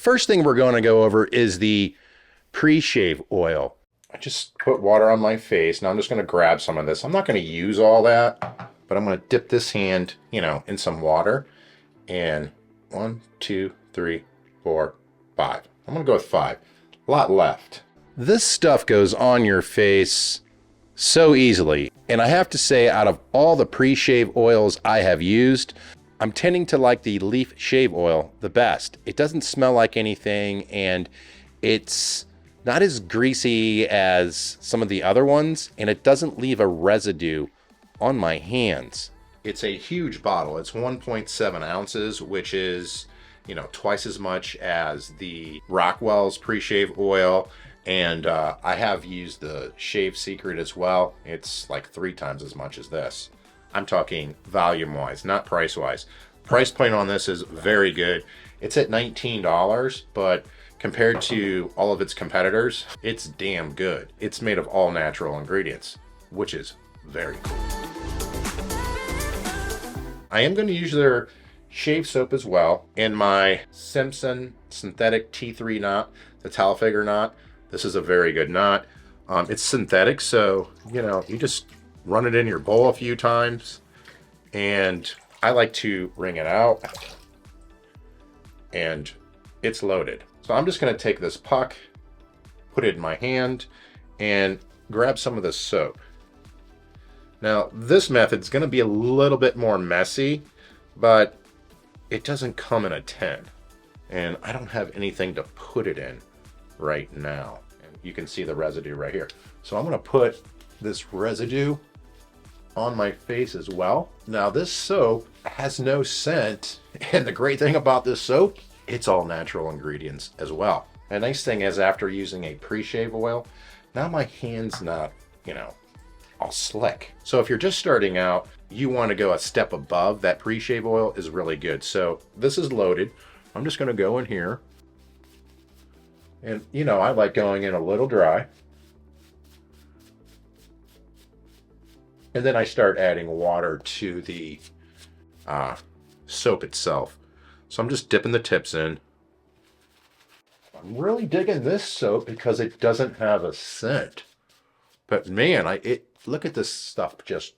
first thing we're going to go over is the pre-shave oil. I just put water on my face. Now I'm just going to grab some of this. I'm not going to use all that, but I'm going to dip this hand, in some water. And 1, 2, 3, 4, 5. I'm going to go with 5. A lot left. This stuff goes on your face so easily. And I have to say, out of all the pre-shave oils I have used, I'm tending to like the leaf shave oil the best. It doesn't smell like anything, and it's not as greasy as some of the other ones, and it doesn't leave a residue on my hands. It's a huge bottle. It's 1.7 ounces, which is, twice as much as the Rockwell's pre-shave oil. And I have used the Shave Secret as well. It's like 3 times as much as this. I'm talking volume-wise, not price-wise. Price point on this is very good. It's at $19, but compared to all of its competitors, it's damn good. It's made of all natural ingredients, which is very cool. I am going to use their shave soap as well in my Simpson synthetic T3 knot, the Talfigure knot. This is a very good knot. It's synthetic, so, you just run it in your bowl a few times, and I like to wring it out, and it's loaded. So I'm just going to take this puck, put it in my hand, and grab some of this soap. Now, this method's going to be a little bit more messy, but it doesn't come in a tin, and I don't have anything to put it in right now. And you can see the residue right here. So I'm going to put this residue on my face as well. Now, this soap has no scent, and the great thing about this soap, it's all natural ingredients as well. A nice thing is, after using a pre-shave oil, now my hand's not, all slick. So if you're just starting out, you want to go a step above. That pre-shave oil is really good. So this is loaded. I'm just going to go in here. And, I like going in a little dry. And then I start adding water to the soap itself. So I'm just dipping the tips in. I'm really digging this soap because it doesn't have a scent. But man, look at this stuff just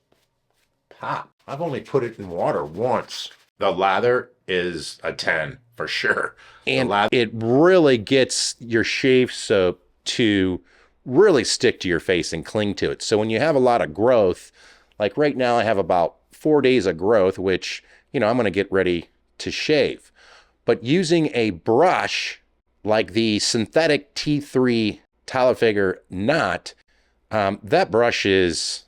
pop. I've only put it in water once. The lather is a 10 for sure. And it really gets your shave soap to really stick to your face and cling to it. So when you have a lot of growth, like right now I have about 4 days of growth, which, I'm going to get ready to shave. But using a brush like the synthetic T3 Talfigure knot, that brush is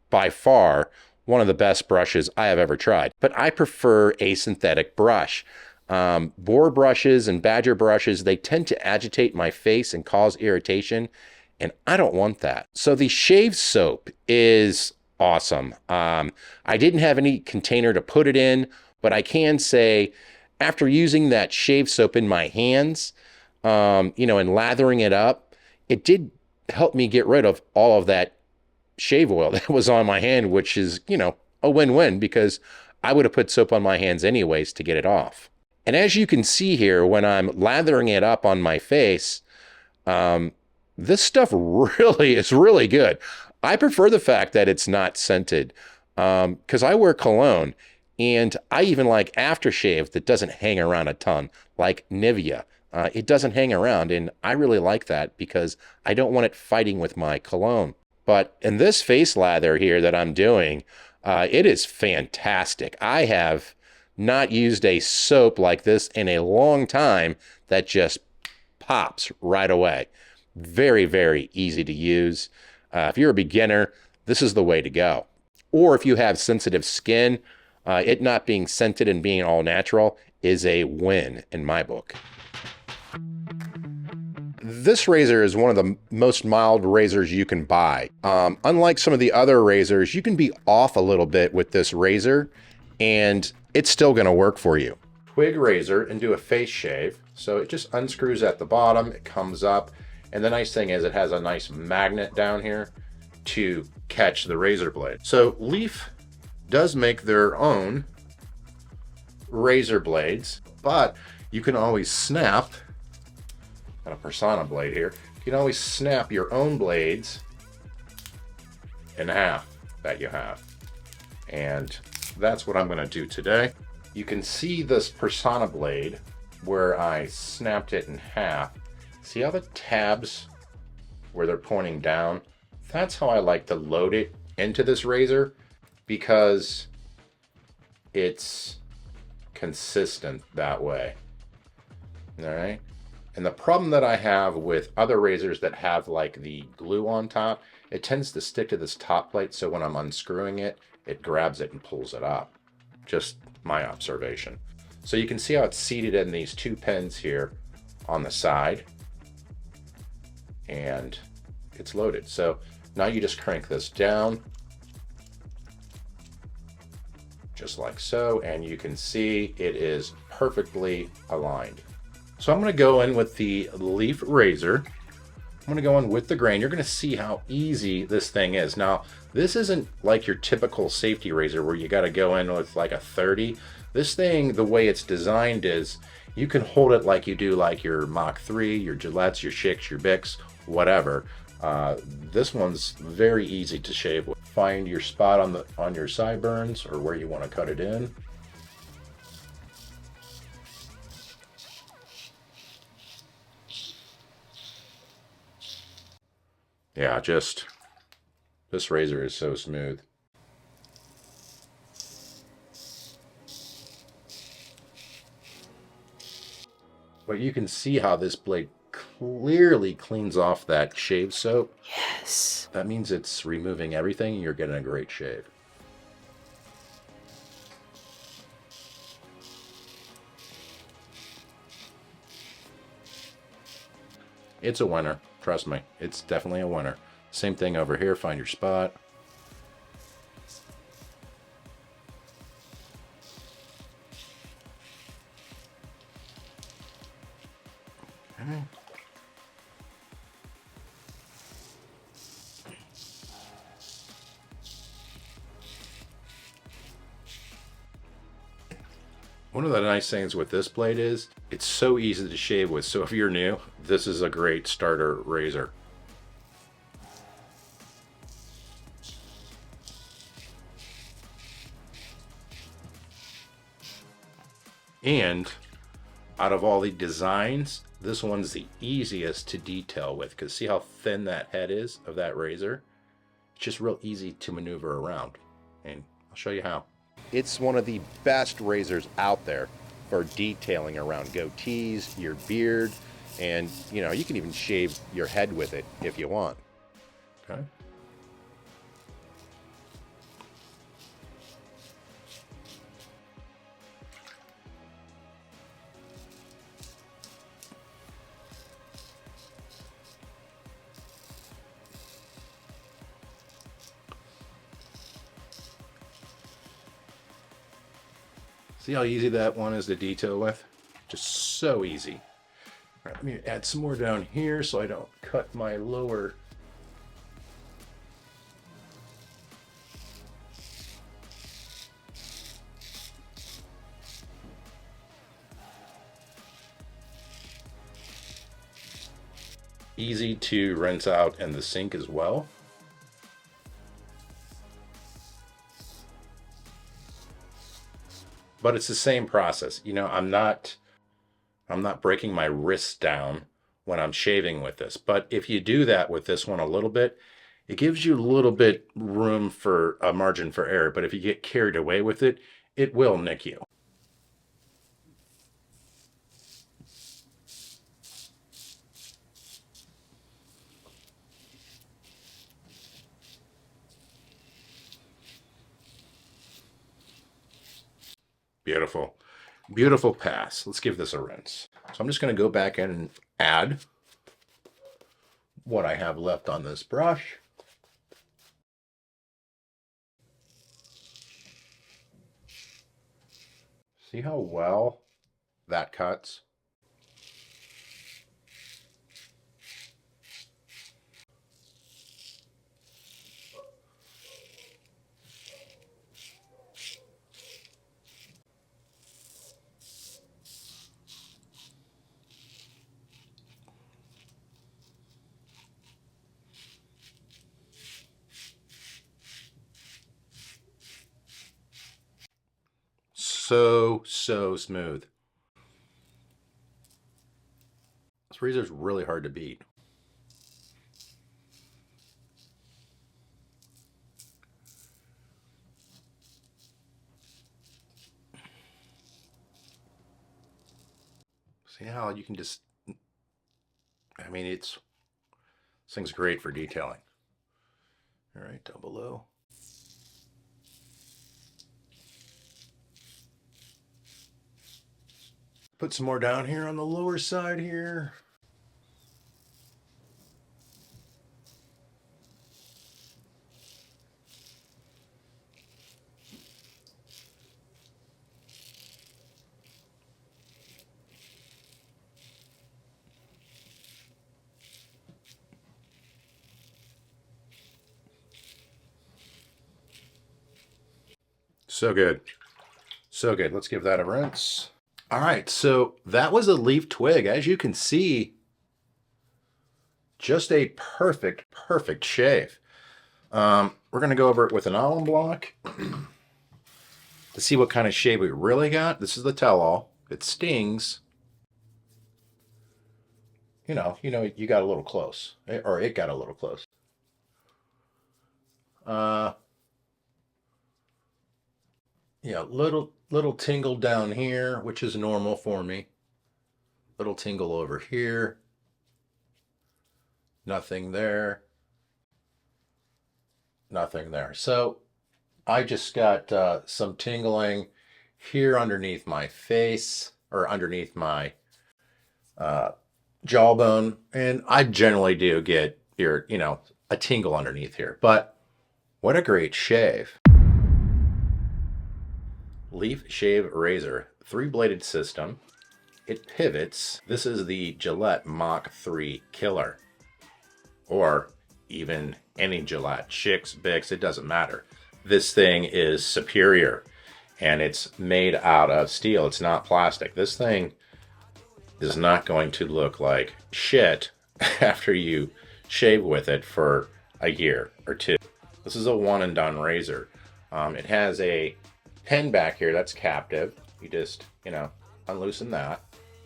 by far one of the best brushes I have ever tried. But I prefer a synthetic brush. Boar brushes and badger brushes, they tend to agitate my face and cause irritation, and I don't want that. So the shave soap is awesome. I didn't have any container to put it in, but I can say after using that shave soap in my hands, and lathering it up, it did help me get rid of all of that shave oil that was on my hand, which is, a win-win because I would have put soap on my hands anyways to get it off. And as you can see here, when I'm lathering it up on my face, this stuff really is really good. I prefer the fact that it's not scented because I wear cologne, and I even like aftershave that doesn't hang around a ton, like Nivea. It doesn't hang around, and I really like that because I don't want it fighting with my cologne. But in this face lather here that I'm doing, it is fantastic. I have not used a soap like this in a long time that just pops right away. Very, very easy to use. If you're a beginner, this is the way to go. Or if you have sensitive skin, it not being scented and being all natural is a win in my book. This razor is one of the most mild razors you can buy. Unlike some of the other razors, you can be off a little bit with this razor and it's still going to work for you. Twig razor and do a face shave. So it just unscrews at the bottom, it comes up, and the nice thing is it has a nice magnet down here to catch the razor blade. So Leaf does make their own razor blades, but you can always snap, got a Persona blade here, you can always snap your own blades in half that you have. And that's what I'm going to do today. You can see this Persona blade where I snapped it in half. See how the tabs where they're pointing down? That's how I like to load it into this razor, because it's consistent that way. All right. And the problem that I have with other razors that have like the glue on top, it tends to stick to this top plate. So when I'm unscrewing it, it grabs it and pulls it up. Just my observation. So you can see how it's seated in these two pins here on the side, and it's loaded. So now you just crank this down just like so, and you can see it is perfectly aligned. So I'm going to go in with the leaf razor. I'm going to go in with the grain. You're going to see how easy this thing is. Now, this isn't like your typical safety razor where you got to go in with like a 30. This thing, the way it's designed is you can hold it like you do like your Mach 3, your Gillettes, your Schick, your Bics, whatever. This one's very easy to shave with. Find your spot on your sideburns or where you want to cut it in. Yeah, just this razor is so smooth. But you can see how this blade clearly cleans off that shave soap. Yes. That means it's removing everything and you're getting a great shave. It's a winner. Trust me. It's definitely a winner. Same thing over here. Find your spot. Okay. One of the nice things with this blade is it's so easy to shave with. So if you're new, this is a great starter razor. And out of all the designs, this one's the easiest to detail with, because see how thin that head is of that razor? It's just real easy to maneuver around. And I'll show you how. It's one of the best razors out there for detailing around goatees, your beard, and you can even shave your head with it if you want. Okay. See how easy that one is to detail with? Just so easy. All right, let me add some more down here so I don't cut my lower. Easy to rinse out in the sink as well. But it's the same process. I'm not breaking my wrists down when I'm shaving with this. But if you do that with this one a little bit, it gives you a little bit room for a margin for error. But if you get carried away with it, it will nick you. Beautiful. Beautiful pass. Let's give this a rinse. So I'm just going to go back in and add what I have left on this brush. See how well that cuts? so smooth. This razor is really hard to beat. See how you can just, I mean, this thing's great for detailing. All right, down below. Put some more down here on the lower side here. So good. So good. Let's give that a rinse. All right, so that was a leaf twig. As you can see, just a perfect shave. We're going to go over it with an alum block to see what kind of shave we really got. This is the tell-all. It stings. You got a little close, or it got a little close. Yeah, little tingle down here, which is normal for me. Little tingle over here. Nothing there. Nothing there. So I just got some tingling here underneath my face, or underneath my jawbone, and I generally do get a tingle underneath here. But what a great shave. Leaf shave razor, 3-bladed system. It pivots. This is the Gillette Mach 3 Killer, or even any Gillette, Chicks, Bix, it doesn't matter. This thing is superior, and it's made out of steel. It's not plastic. This thing is not going to look like shit after you shave with it for a year or two. This is a one and done razor. It has a pin back here that's captive. You just, unloosen that,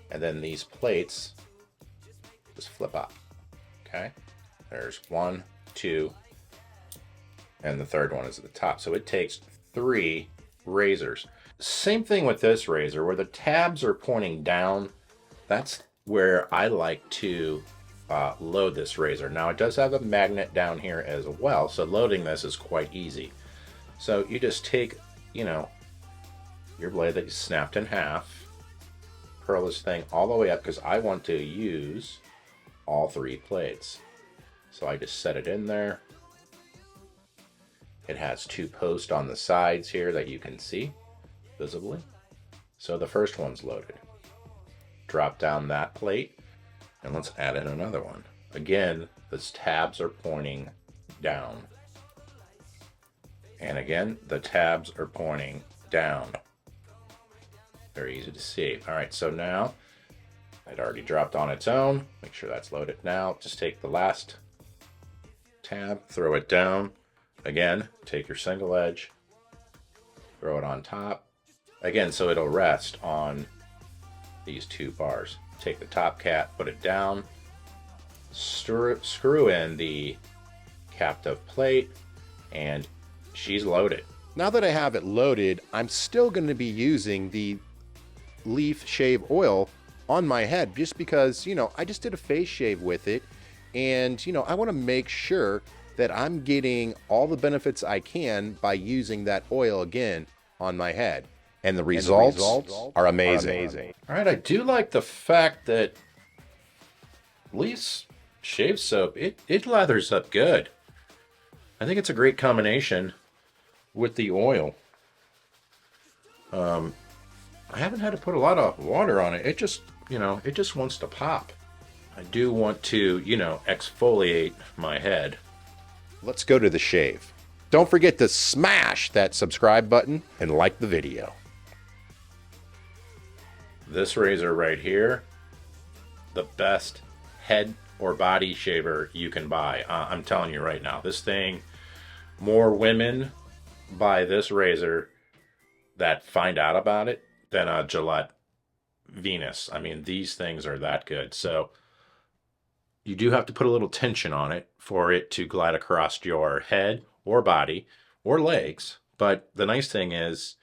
and then these plates just flip up. Okay, there's 1, 2, and the third one is at the top. So it takes 3 razors. Same thing with this razor, where the tabs are pointing down. That's where I like to load this razor. Now it does have a magnet down here as well, so loading this is quite easy. So you just take, your blade that you snapped in half, curl this thing all the way up, because I want to use all 3 plates. So I just set it in there. It has 2 posts on the sides here that you can see visibly. So the first one's loaded. Drop down that plate, and let's add in another one. Again, the tabs are pointing down. And again, the tabs are pointing down. Very easy to see. All right, so now it already dropped on its own. Make sure that's loaded. Now just take the last tab, throw it down. Again, take your single edge, throw it on top. Again, so it'll rest on these 2 bars. Take the top cap, put it down, screw in the captive plate, and she's loaded. Now that I have it loaded, I'm still going to be using the leaf shave oil on my head, just because, I just did a face shave with it, and, I want to make sure that I'm getting all the benefits I can by using that oil again on my head. And the results are amazing. All right, I do like the fact that Leaf's shave soap, it lathers up good. I think it's a great combination with the oil. I haven't had to put a lot of water on it. It just, it just wants to pop. I do want to, exfoliate my head. Let's go to the shave. Don't forget to smash that subscribe button and like the video. This razor right here, the best head or body shaver you can buy. I'm telling you right now, this thing, more women buy this razor that find out about it than a Gillette Venus. I mean, these things are that good. So you do have to put a little tension on it for it to glide across your head or body or legs. But the nice thing is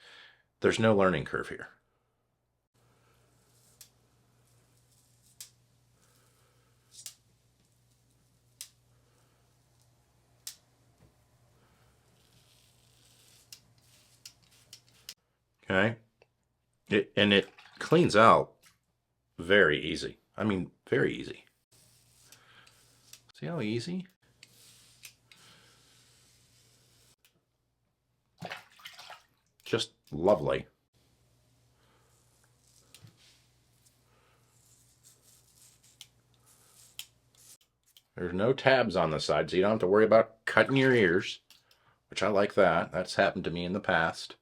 there's no learning curve here. Okay. And it cleans out very easy. I mean, very easy. See how easy? Just lovely. There's no tabs on the side, so you don't have to worry about cutting your ears, which I like that. That's happened to me in the past.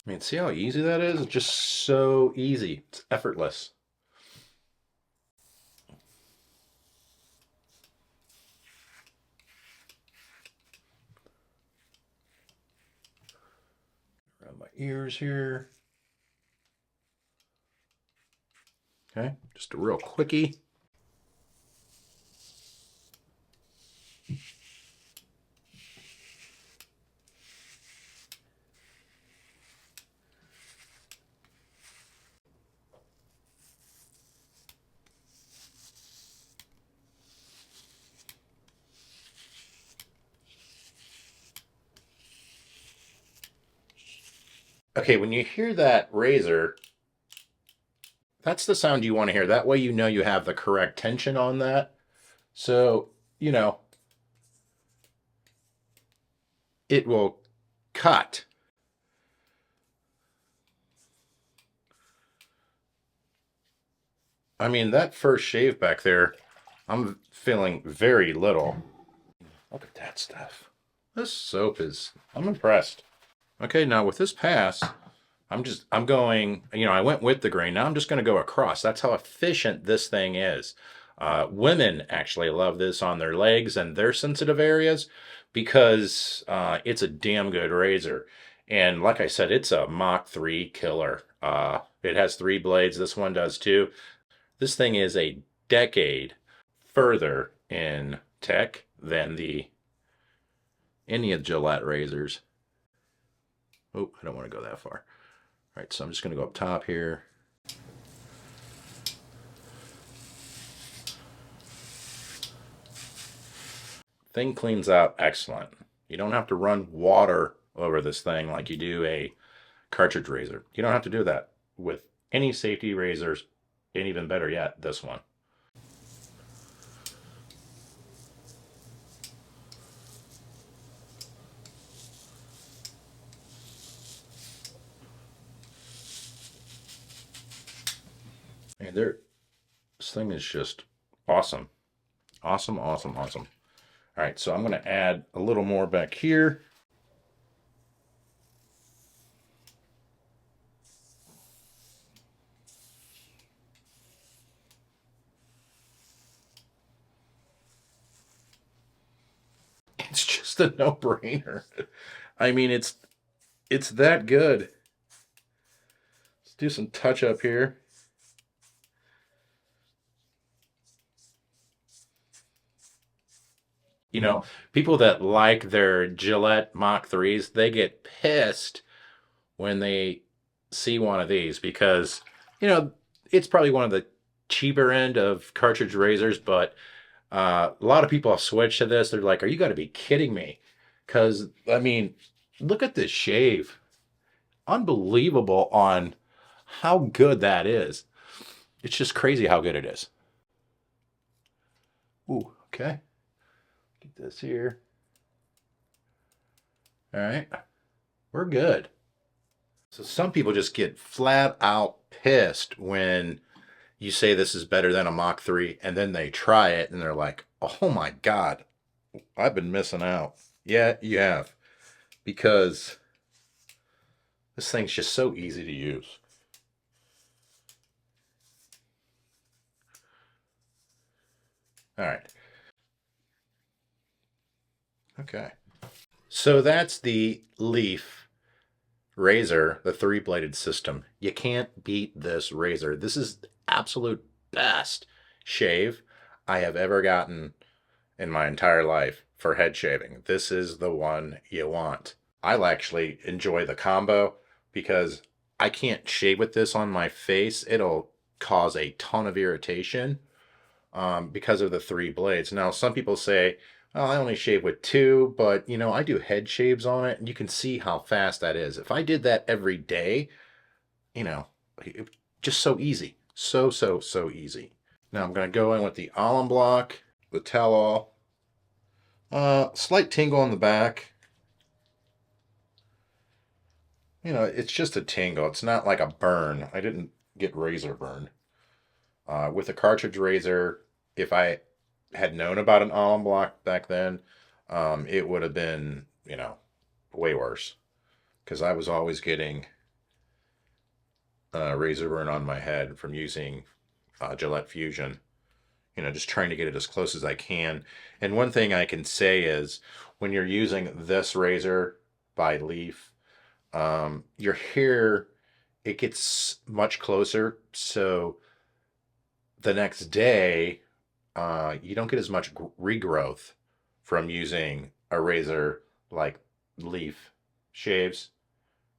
I mean, see how easy that is? It's just so easy. It's effortless. Around my ears here. Okay, just a real quickie. Okay, when you hear that razor, that's the sound you want to hear. That way you know you have the correct tension on that. So, you know, it will cut. I mean, that first shave back there, I'm feeling very little. Look at that stuff. This soap is, I'm impressed. Okay, now with this pass, I'm going, I went with the grain. Now I'm just going to go across. That's how efficient this thing is. Women actually love this on their legs and their sensitive areas because it's a damn good razor. And like I said, it's a Mach 3 killer. It has 3 blades. This one does too. This thing is a decade further in tech than any of the Gillette razors. Oh, I don't want to go that far. All right, so I'm just going to go up top here. Thing cleans out excellent. You don't have to run water over this thing like you do a cartridge razor. You don't have to do that with any safety razors, and even better yet, this one. And this thing is just awesome. Awesome, awesome, awesome. All right, so I'm going to add a little more back here. It's just a no-brainer. I mean, it's that good. Let's do some touch up here. People that like their Gillette Mach 3s, they get pissed when they see one of these because, it's probably one of the cheaper end of cartridge razors, but a lot of people have switched to this. They're like, are you got to be kidding me? Because, I mean, look at this shave. Unbelievable on how good that is. It's just crazy how good it is. Ooh, okay. Get this here. All right. We're good. So some people just get flat out pissed when you say this is better than a Mach 3, and then they try it and they're like, oh my God, I've been missing out. Yeah, you have. Because This thing's just so easy to use. All right. Okay. So that's the leaf razor, the 3-bladed system. You can't beat this razor. This is the absolute best shave I have ever gotten in my entire life for head shaving. This is the one you want. I actually enjoy the combo because I can't shave with this on my face. It'll cause a ton of irritation because of the 3 blades. Now, some people say, oh, I only shave with 2, but you know, I do head shaves on it, and you can see how fast that is. If I did that every day, you know, just so easy. So easy. Now I'm going to go in with the alum block, the tell-all. Slight tingle on the back. You know, it's just a tingle. It's not like a burn. I didn't get razor burn. With a cartridge razor, if I had known about an alum block back then, it would have been, you know, way worse. Because I was always getting razor burn on my head from using Gillette Fusion. You know, just trying to get it as close as I can. And one thing I can say is when you're using this razor by Leaf, your hair, it gets much closer. So the next day, you don't get as much regrowth from using a razor like Leaf shaves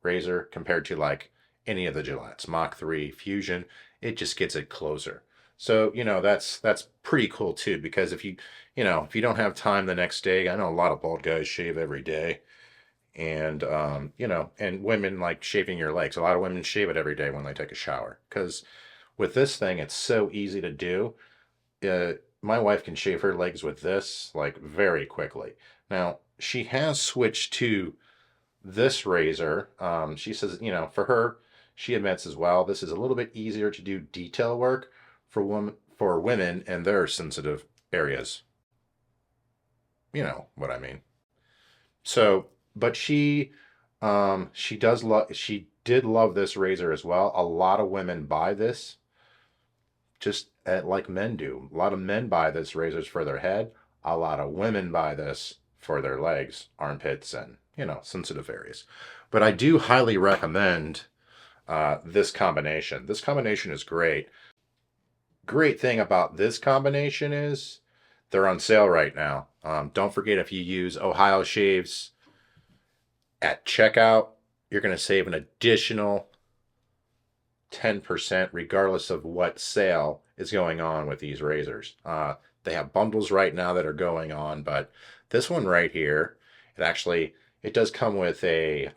razor compared to like any of the Gillettes, Mach 3, Fusion. It just gets it closer. So, you know, that's pretty cool too, because if you know, if you don't have time the next day, I know a lot of bald guys shave every day. And, you know, and women like shaving your legs. A lot of women shave it every day when they take a shower. Because with this thing, it's so easy to do. My wife can shave her legs with this like very quickly. Now, she has switched to this razor. She says, you know, for her, she admits as well, this is a little bit easier to do detail work for women and their sensitive areas. You know what I mean. So, but she did love this razor as well. A lot of women buy this just like men do. A lot of men buy this razors for their head. A lot of women buy this for their legs, armpits, and, you know, sensitive areas. But I do highly recommend this combination. This combination is great. Great thing about this combination is they're on sale right now. Don't forget, if you use Ohio Shaves at checkout, you're going to save an additional 10% regardless of what sale is going on with these razors. They have bundles right now that are going on, but this one right here, it does come with a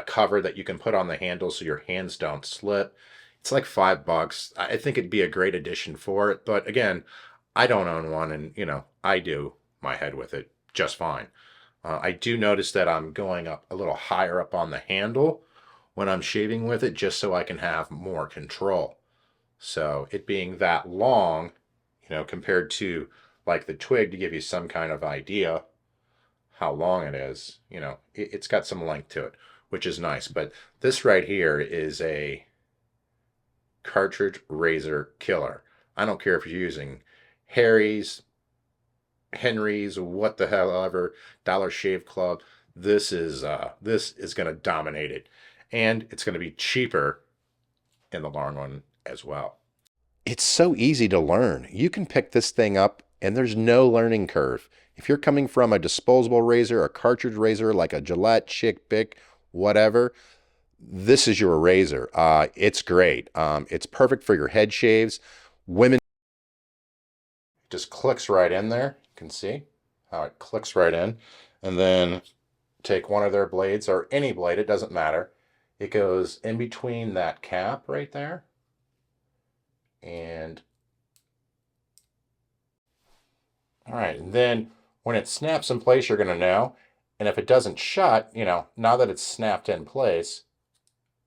cover that you can put on the handle so your hands don't slip. It's like $5. I think it'd be a great addition for it, but again, I don't own one, and you know, I do my head with it just fine. I do notice that I'm going up a little higher up on the handle when I'm shaving with it, just so I can have more control. So it being that long, you know, compared to like the twig, to give you some kind of idea how long it is, you know, it's got some length to it, which is nice. But this right here is a cartridge razor killer. I don't care if you're using Harry's, Henry's, what the hell ever, Dollar Shave Club. This is going to dominate it, and it's going to be cheaper in the long run as well. It's so easy to learn. You can pick this thing up, and there's no learning curve. If you're coming from a disposable razor, a cartridge razor like a Gillette, Chick, Bic, whatever, this is your razor. It's great. It's perfect for your head shaves. Women, just clicks right in there. You can see how it clicks right in. And then take one of their blades, or any blade, it doesn't matter. It goes in between that cap right there. And all right, and then when it snaps in place, you're going to know. And if it doesn't shut, you know, now that it's snapped in place,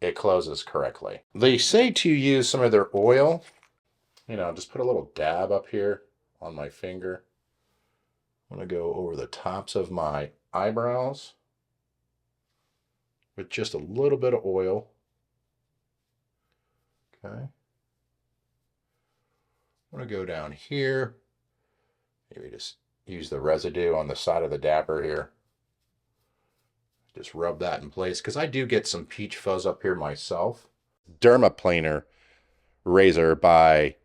it closes correctly. They say to use some of their oil. You know, just put a little dab up here on my finger. I'm going to go over the tops of my eyebrows with just a little bit of oil. Okay. I'm going to go down here. Maybe just use the residue on the side of the dapper here. Just rub that in place because I do get some peach fuzz up here myself. Dermaplaner razor by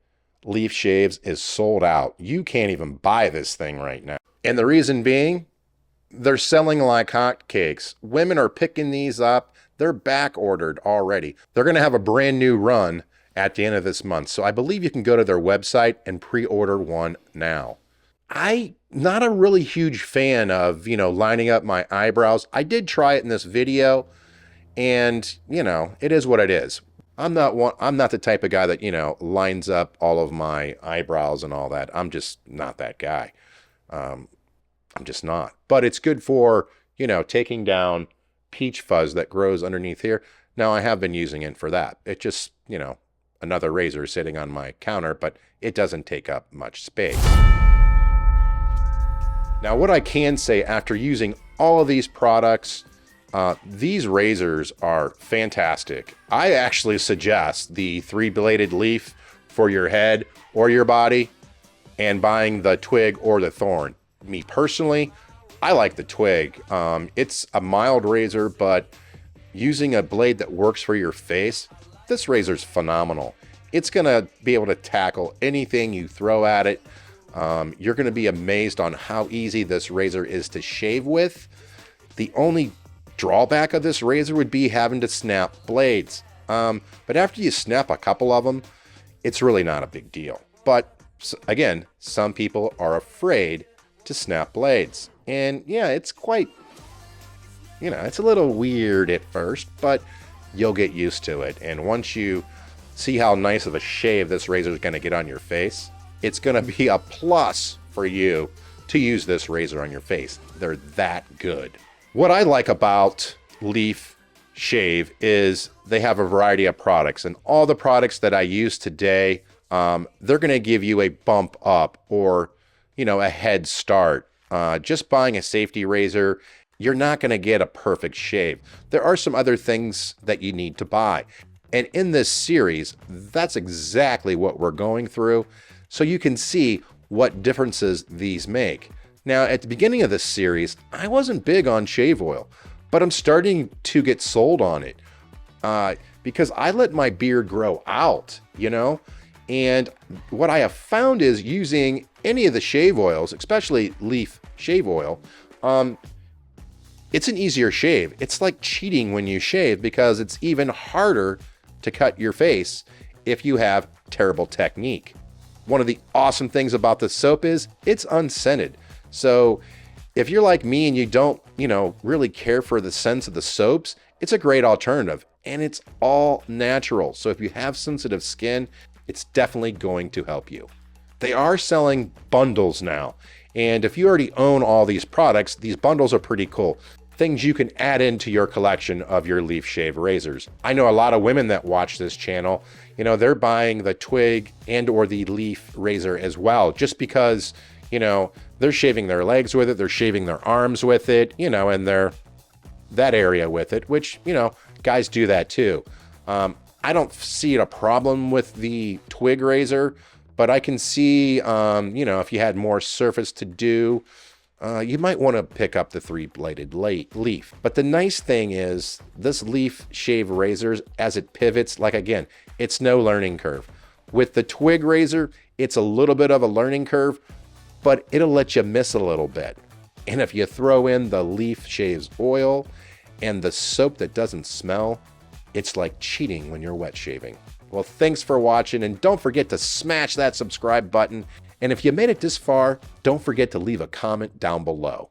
Leaf Shaves is sold out. You can't even buy this thing right now. And the reason being, they're selling like hotcakes. Women are picking these up. They're back ordered already. They're going to have a brand new run at the end of this month. So I believe you can go to their website and pre-order one now. I'm not a really huge fan of, lining up my eyebrows. I did try it in this video and, it is what it is. I'm not the type of guy that, lines up all of my eyebrows and all that. I'm just not that guy. I'm just not. But it's good for, taking down peach fuzz that grows underneath here. Now, I have been using it for that. It just, another razor sitting on my counter, but it doesn't take up much space. Now, what I can say after using all of these products, these razors are fantastic. I actually suggest the 3-bladed leaf for your head or your body and buying the twig or the thorn. Me personally, I like the twig. It's a mild razor, but using a blade that works for your face, this razor's phenomenal. It's gonna be able to tackle anything you throw at it. You're going to be amazed on how easy this razor is to shave with. The only drawback of this razor would be having to snap blades. But after you snap a couple of them, it's really not a big deal. But again, some people are afraid to snap blades. And yeah, it's quite, it's a little weird at first, but you'll get used to it. And once you see how nice of a shave this razor is going to get on your face, it's going to be a plus for you to use this razor on your face. They're that good. What I like about Leaf Shave is they have a variety of products, and all the products that I use today, they're going to give you a bump up or, a head start. Just buying a safety razor, you're not going to get a perfect shave. There are some other things that you need to buy. And in this series, that's exactly what we're going through. So you can see what differences these make. Now, at the beginning of this series, I wasn't big on shave oil, but I'm starting to get sold on it because I let my beard grow out, and what I have found is using any of the shave oils, especially Leaf Shave Oil, it's an easier shave. It's like cheating when you shave because it's even harder to cut your face if you have terrible technique. One of the awesome things about this soap is it's unscented. So if you're like me and you don't, really care for the scents of the soaps, it's a great alternative and it's all natural. So if you have sensitive skin, it's definitely going to help you. They are selling bundles now. And if you already own all these products, these bundles are pretty cool. Things you can add into your collection of your Leaf Shave razors. I know a lot of women that watch this channel, they're buying the twig and or the leaf razor as well, just because, they're shaving their legs with it, they're shaving their arms with it, and that area with it, which, guys do that too. I don't see a problem with the twig razor, but I can see, if you had more surface to do, you might want to pick up the 3-bladed leaf. But the nice thing is this Leaf Shave razors, as it pivots, again, it's no learning curve. With the twig razor, it's a little bit of a learning curve, but it'll let you miss a little bit. And if you throw in the Leaf Shaves oil and the soap that doesn't smell, it's like cheating when you're wet shaving. Well, thanks for watching, and don't forget to smash that subscribe button. And if you made it this far, don't forget to leave a comment down below.